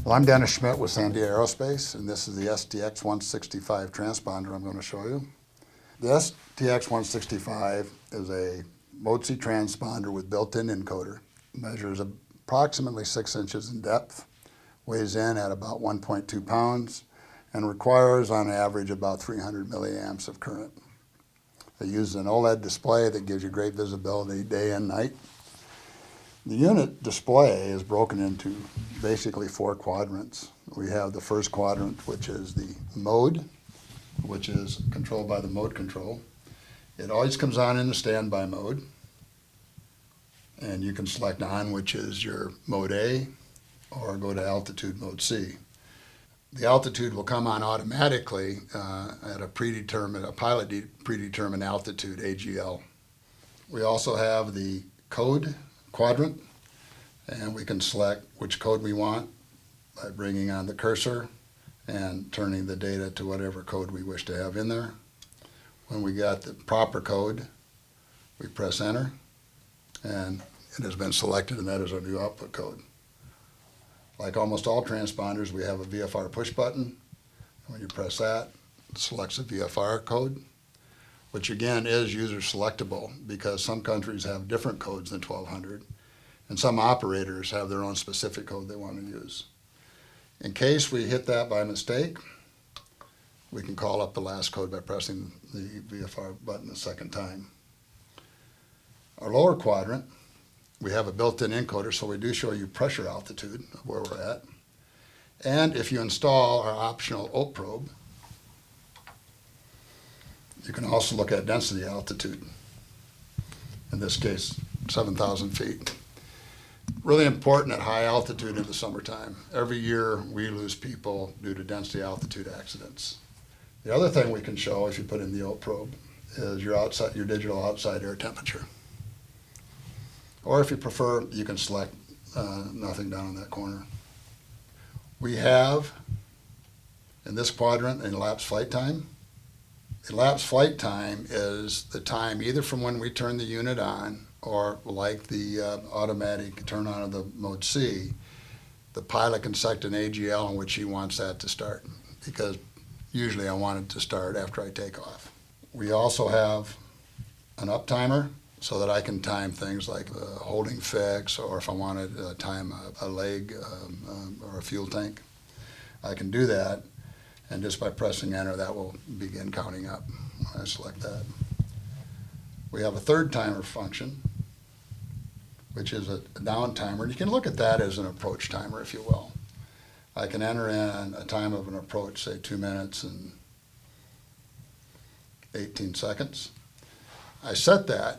Well, I'm Dennis Schmidt with Sandia Aerospace, and this is the STX-165 Transponder I'm going to show you. The STX-165 is a Mode C transponder with built-in encoder. It measures approximately 6 inches in depth, weighs in at about 1.2 pounds, and requires on average about 300 milliamps of current. It uses an Oled display that gives you great visibility day and night. The unit display is broken into basically 4 quadrants. We have the first quadrant, which is the mode, which is controlled by the mode control. It always comes on in the standby mode, and you can select on, which is your mode A, or go to altitude mode C. The altitude will come on automatically at a pilot predetermined altitude, AGL. We also have the code quadrant, and we can select which code we want by bringing on the cursor and turning the data to whatever code we wish to have in there. When we got the proper code, we press enter, and it has been selected, and that is our new output code. Like almost all transponders, we have a Vfr Push Button. When you press that, it selects a VFR code, which again is user selectable because some countries have different codes than 1200, and some operators have their own specific code they want to use. In case we hit that by mistake, we can call up the last code by pressing the VFR button a second time. Our lower quadrant, we have a built-in encoder, so we do show you pressure altitude of where we're at. And if you install our optional OAT probe, you can also look at density altitude, in this case 7,000 feet. Really important at high altitude in the summertime. Every year we lose people due to density altitude accidents. The other thing we can show if you put in the OAT probe is your digital outside air temperature. Or if you prefer, you can select nothing down in that corner. We have, in this quadrant, elapsed flight time. Elapsed flight time is the time either from when we turn the unit on, or like the automatic turn on of the mode C, the pilot can select an AGL in which he wants that to start, because usually I want it to start after I take off. We also have an up timer so that I can time things like holding fix, or if I want to time a leg or a fuel tank. I can do that, and just by pressing enter, that will begin counting up when I select that. We have a third timer function, which is a down timer. You can look at that as an approach timer, if you will. I can enter in a time of an approach, say 2 minutes and 18 seconds. I set that,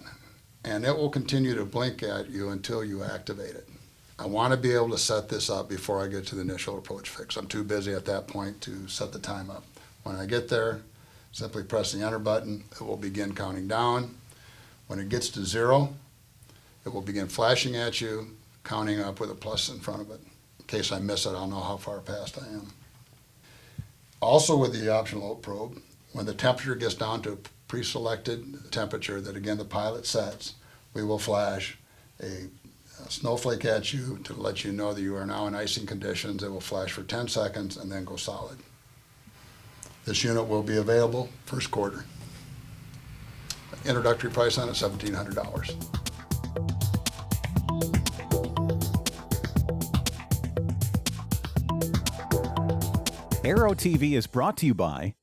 and it will continue to blink at you until you activate it. I want to be able to set this up before I get to the initial approach fix. I'm too busy at that point to set the time up. When I get there, simply press the enter button. It will begin counting down. When it gets to 0, it will begin flashing at you, counting up with a plus in front of it. In case I miss it, I'll know how far past I am. Also with the optional OAT probe, when the temperature gets down to a pre-selected temperature that again the pilot sets, we will flash a snowflake at you to let you know that you are now in icing conditions. It will flash for 10 seconds and then go solid. This unit will be available first quarter. Introductory price on it, $1,700. Aero-TV is brought to you by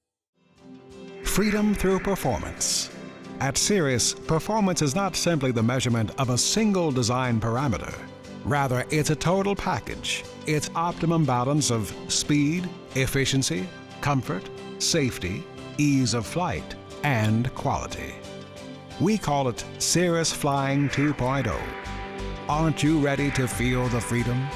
Freedom through performance. At Cirrus, performance is not simply the measurement of a single design parameter. Rather, it's a total package. It's optimum balance of speed, efficiency, comfort, safety, ease of flight, and quality. We call it Cirrus Flying 2.0. Aren't you ready to feel the freedom?